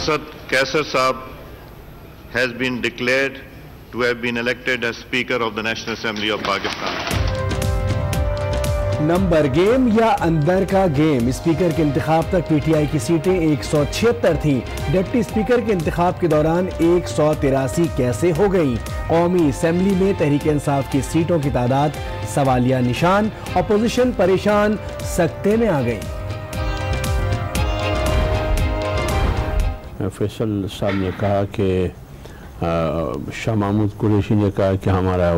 Asad Kaisar Saab has been declared to have been elected as Speaker of the National Assembly of Pakistan. Number game या अंदर का game. Speaker के इंतखाब तक PTI की सीटें 176 थीं। डिप्टी स्पीकर के इंतखाब के दौरान 183 कैसे हो गई? कौमी असेंबली में तहरीक इंसाफ की सीटों की तादाद सवालिया निशान। अपोजिशन परेशान, सकते में आ गई। फैसल साहब ने कहा कि शाह महमूद कुरैशी ने कहा कि हमारा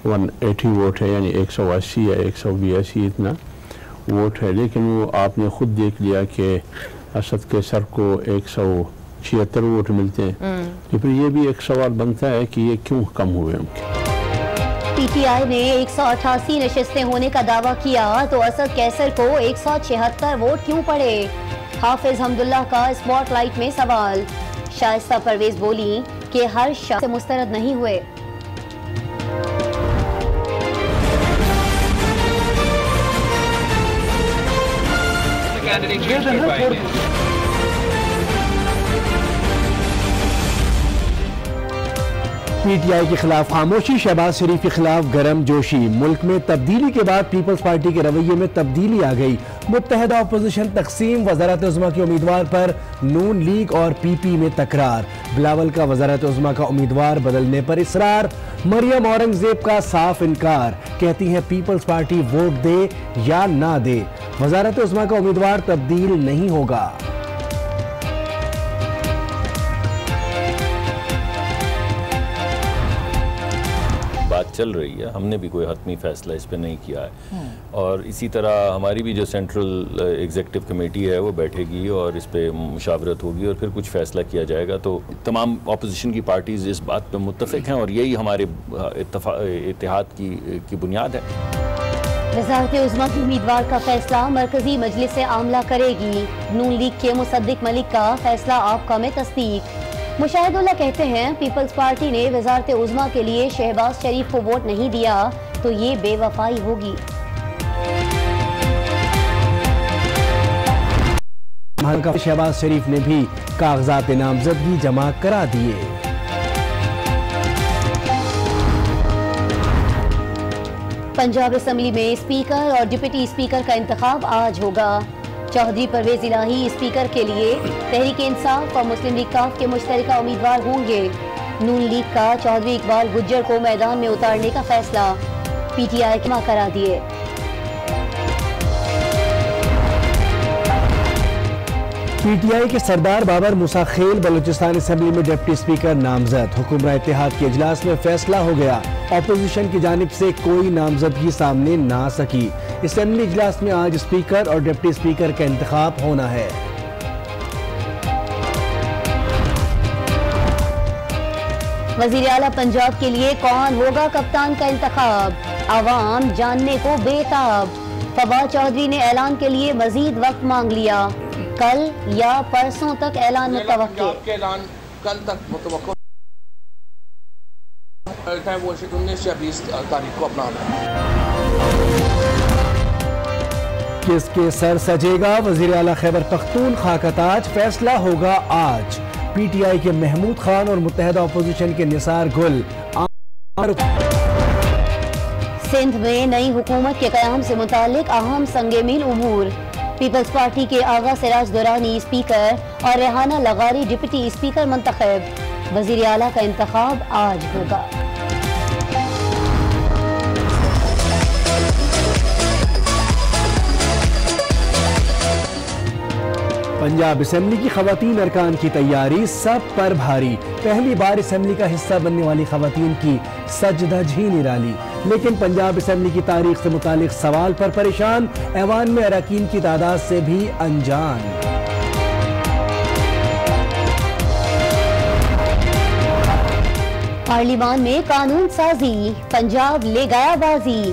180 वोट है, यानी 180 या 182 इतना वोट है, लेकिन वो आपने खुद देख लिया कि असद कैसर को 176 वोट मिलते हैं। तो फिर ये भी एक सवाल बनता है कि ये क्यों कम हुए उनके। पीटीआई ने 188 नशिस्तें होने का दावा किया तो असद कैसर को 176 वोट क्यों पड़े? हाफिज हमदुल्लाह का स्पॉटलाइट में सवाल। शाइस्ता परवेज बोली कि हर शख्स से मुस्तरद नहीं हुए। पीटीआई के खिलाफ खामोशी, शहबाज शरीफ के खिलाफ गर्म जोशी। मुल्क में तब्दीली के बाद पीपल्स पार्टी के रवैये में तब्दीली आ गई। मुत्तहदा अपोजिशन तकसीम, वजारत उज़्मा के उम्मीदवार पर नून लीग और पीपी में तकरार। बिलावल का वजारत उज़्मा का उम्मीदवार बदलने पर इसरार। मरियम औरंगजेब का साफ इनकार, कहती है पीपल्स पार्टी वोट दे या ना दे, वजारत उज़्मा का उम्मीदवार तब्दील नहीं होगा। बात चल रही है, हमने भी कोई हतमी फैसला इस पर नहीं किया है और इसी तरह हमारी भी जो सेंट्रल एग्जीक्यूटिव कमेटी है वो बैठेगी और इस पर मुशावरत होगी और फिर कुछ फैसला किया जाएगा। तो तमाम अपोजिशन की पार्टीज इस बात पर मुत्तफिक हैं और यही हमारे इत्तेहाद की बुनियाद है। वज़ारत उज़्मा के उम्मीदवार का फैसला मरकजी मजलिस से आमला करेगी। नून लीग के मुसद्दिक मलिक का फैसला आपका में तस्दीक। मुशाहिदुल्लाह कहते हैं पीपल्स पार्टी ने वज़ारत उज़्मा के लिए शहबाज शरीफ को वोट नहीं दिया तो ये बेवफाई होगी। शहबाज शरीफ ने भी कागजात नामजदगी जमा करा दिए। पंजाब असेंबली में स्पीकर और डिप्टी स्पीकर का इंतखाब आज होगा। चौधरी परवेज इलाही स्पीकर के लिए, तहरीक इंसाफ और मुस्लिम लीग काफ के मुश्तरका उम्मीदवार होंगे। नून लीग का चौधरी इकबाल गुज्जर को मैदान में उतारने का फैसला पीटीआई जमा करा दिए। पीटीआई के सरदार बाबर मूसा खेल बलूचिस्तान असेंबली में डिप्टी स्पीकर नामजद। हुकूमत इत्तेहाद के इजलास में फैसला हो गया, अपोजिशन की जानिब से कोई नामजदगी सामने ना आ सकी। असेंबली इजलास में आज स्पीकर और डिप्टी स्पीकर का इंतखाब होना है। वजीर आला पंजाब के लिए कौन होगा कप्तान का इंतखाब? आवाम जानने को बेताब। फवाद चौधरी ने ऐलान के लिए मजीद वक्त मांग लिया। कल या परसों तक ऐलान मुतवक्किल। कल तक मुतवक्किल है, वो 19 या 20 तारीख को अपना किसके सर सजेगा वजीर आला खैबर पख्तूनख्वा का ताज? फैसला होगा आज। पीटीआई के महमूद खान और मुत्तहदा अपोजिशन के निसार गुल। सिंध में नई हुकूमत के क़याम से मुतालिक अहम संग-ए-मील उमूर। पीपल्स पार्टी के आगा सिराज दुरानी स्पीकर और रेहाना लगारी डिप्टी स्पीकर मुंतखब। वजीर आला का इंतखाब आज होगा। पंजाब असेंबली की खवातीन अरकान की तैयारी सब पर भारी। पहली बार असेंबली का हिस्सा बनने वाली खवातीन की सजधज ही निराली, लेकिन पंजाब असेंबली की तारीख से मुतालिक सवाल पर परेशान। ऐवान में अरकान की तादाद से भी अनजान। पार्लिमान में कानून साजी, पंजाब ले गया बाजी।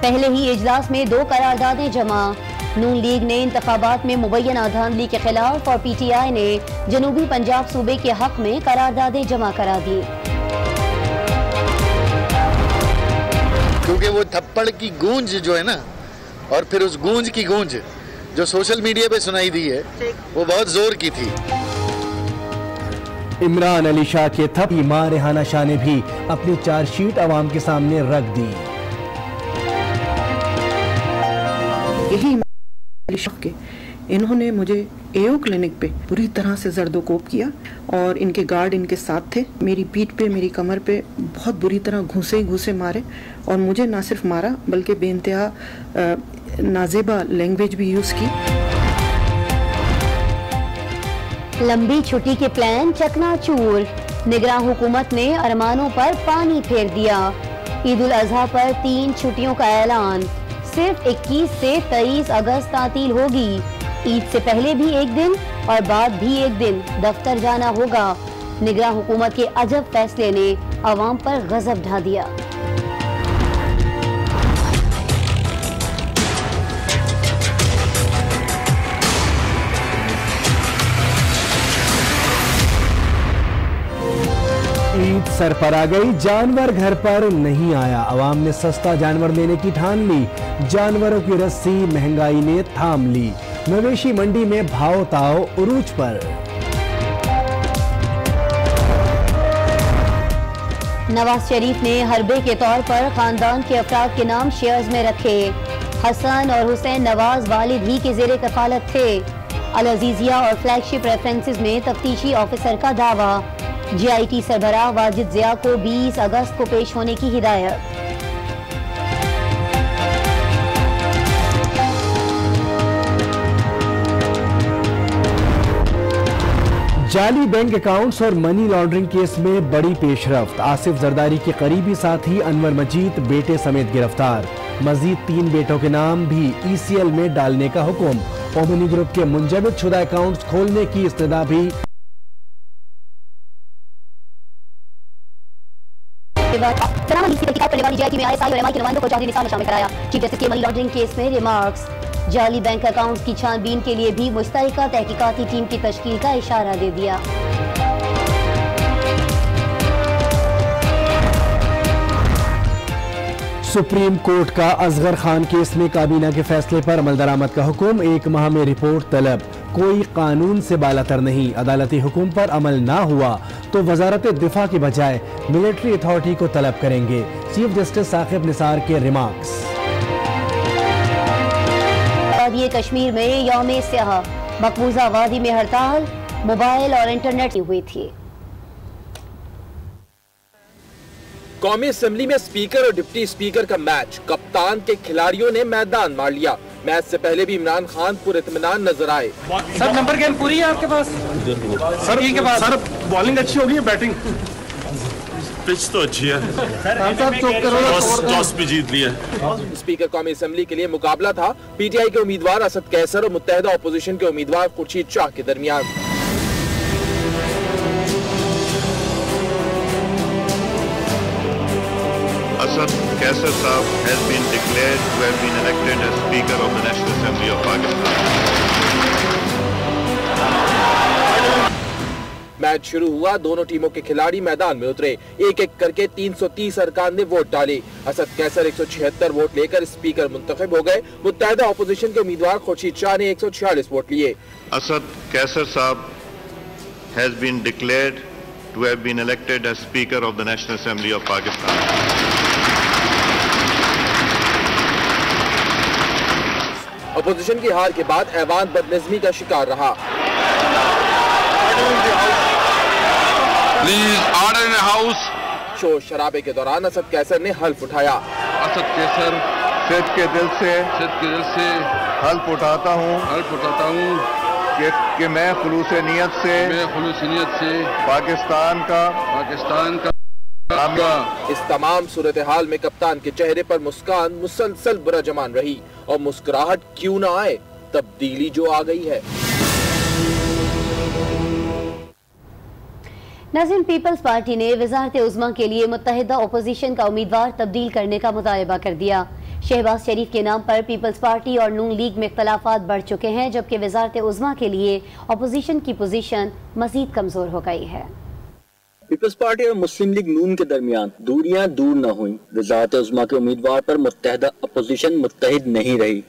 पहले ही इजलास में 2 करारदादें जमा। नून लीग ने इंतखाबात में मुबैयना धांधली के खिलाफ और पीटीआई ने जनूबी पंजाब सूबे के हक में करारदादें जमा करा दी। क्योंकि वो थप्पड़ की गूंज जो है ना, और फिर उस गूंज की गूंज जो सोशल मीडिया पे सुनाई दी है वो बहुत जोर की थी। इमरान अली शाह के थपी मां रेहाना शाह ने भी अपनी चार्जशीट अवाम के सामने रख दी। यही अली शाह के इन्होंने मुझे एओ क्लिनिक पे पूरी तरह से जर्दोकोप किया और इनके गार्ड इनके साथ थे। मेरी पीठ पे, मेरी कमर पे बहुत बुरी तरह घूसे मारे और मुझे ना सिर्फ मारा बल्कि बेइंतहा नाजेबा लैंग्वेज भी यूज की। लंबी छुट्टी के प्लान चकनाचूर, निगरान हुकूमत ने अरमानों पर पानी फेर दिया। ईद उल अजहा पर 3 छुट्टियों का ऐलान, सिर्फ 21 से 23 अगस्त तातील होगी। ईद से पहले भी एक दिन और बाद भी एक दिन दफ्तर जाना होगा। निगरान हुकूमत के अजब फैसले ने अवाम पर गजब ढा दिया। ईद सर पर आ गई, जानवर घर पर नहीं आया। अवाम ने सस्ता जानवर लेने की ठान ली, जानवरों की रस्सी महंगाई ने थाम ली। मवेशी मंडी में भाव ताव उरूज पर। नवाज शरीफ ने हरबे के तौर पर खानदान के अफराद के नाम शेयर्स में रखे। हसन और हुसैन नवाज वालिद ही के जेरे कफालत थे। अल अजीजिया और फ्लैगशिप रेफरेंसेस में तफ्तीशी ऑफिसर का दावा। GIT सरबराह वाजिद जिया को 20 अगस्त को पेश होने की हिदायत। जाली बैंक अकाउंट्स और मनी लॉन्ड्रिंग केस में बड़ी पेशरफ्त। आसिफ जरदारी के करीबी साथी अनवर मजीद बेटे समेत गिरफ्तार। मजीद 3 बेटों के नाम भी ECL में डालने का हुक्म। ओमनी ग्रुप के मुंजमद शुदा अकाउंट्स खोलने की इस्तदा भी। चीफ जस्टिस के मनी लॉन्ड्रिंग केस में रिमार्क्स। जाली बैंक अकाउंट्स की छानबीन के लिए भी मुश्तरका तहकीकाती टीम की तश्कील का इशारा दे दिया। सुप्रीम कोर्ट का असगर खान केस में काबीना के फैसले पर अमल दरामद का हुक्म। 1 माह में रिपोर्ट तलब, कोई कानून से बालातर नहीं। अदालती हुक्म पर अमल ना हुआ तो वजारत दिफा के बजाय मिलिट्री अथॉरिटी को तलब करेंगे। चीफ जस्टिस साकिब निसार के रिमार्क्स। वादी कश्मीर में यौम स्याह, मकबूजा वादी में हड़ताल, मोबाइल और इंटरनेट हुई थी। कौमी असेंबली में स्पीकर और डिप्टी स्पीकर का मैच, कप्तान के खिलाड़ियों ने मैदान मार लिया। मैच से पहले भी इमरान खान पुरइत्मीनान नजर आए। सर नंबर गेम पूरी है आपके पास? सर के पास सर बॉलिंग अच्छी होगी, बैटिंग पिच तो अच्छी है, टॉस भी जीत लिया। स्पीकर कौमी असेंबली के लिए मुकाबला था PTI के उम्मीदवार असद कैसर और मुत्तहिदा अपोजिशन के उम्मीदवार खुर्शीद शाह के दरमियान। Asad Kaisar Saab has been declared to have been elected as Speaker of the National Assembly of Pakistan. Match शुरू हुआ, दोनों टीमों के खिलाड़ी मैदान में उतरे। एक एक करके 330 अरकान ने वोट डाले। असद कैसर 176 वोट लेकर स्पीकर मुंतखब हो गए। मुत्तहिदा अपोजिशन के उम्मीदवार खुर्शीद शाह ने 146 वोट लिए। Asad Kaisar Saab has been declared to have been elected as Speaker of the National Assembly of Pakistan. Opposition की हार के बाद ऐवान बदनज़मी का शिकार रहा। Order in house. शोर शराबे के दौरान असद कैसर ने हल्फ उठाया। असद कैसर सिद्ध के दिल से हल्फ उठाता हूँ कि मैं खुलूस नीयत से पाकिस्तान का इस तमाम सूरत हाल में कप्तान के चेहरे पर मुस्कान मुसलसल बुरजमान रही। और मुस्कुराहट क्यों ना आए, तब्दीली जो आ गई है। नाज़रीन, पीपल्स पार्टी ने वज़ारत उज़्मा के लिए मुत्तहिदा अपोजिशन का उम्मीदवार तब्दील करने का मुतालबा कर दिया। शहबाज शरीफ के नाम पर पीपल्स पार्टी और नून लीग में इख्तलाफात बढ़ चुके हैं, जबकि वज़ारत उज़्मा के लिए अपोजिशन की पोजीशन मजीद कमजोर हो गई है। पीपल्स पार्टी और मुस्लिम लीग नून के दरमियान दूरियां दूर न हुई। वज़ारत उज़्मा के उम्मीदवार पर मुत्तहिदा अपोजिशन मुत्तहिद नहीं रही।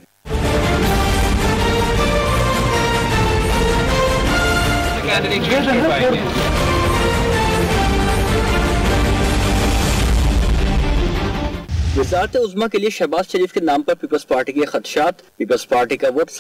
वज़ारत उज़्मा के लिए शहबाज शरीफ के नाम पर पीपल्स पार्टी के खदशात, पीपल्स पार्टी का वोट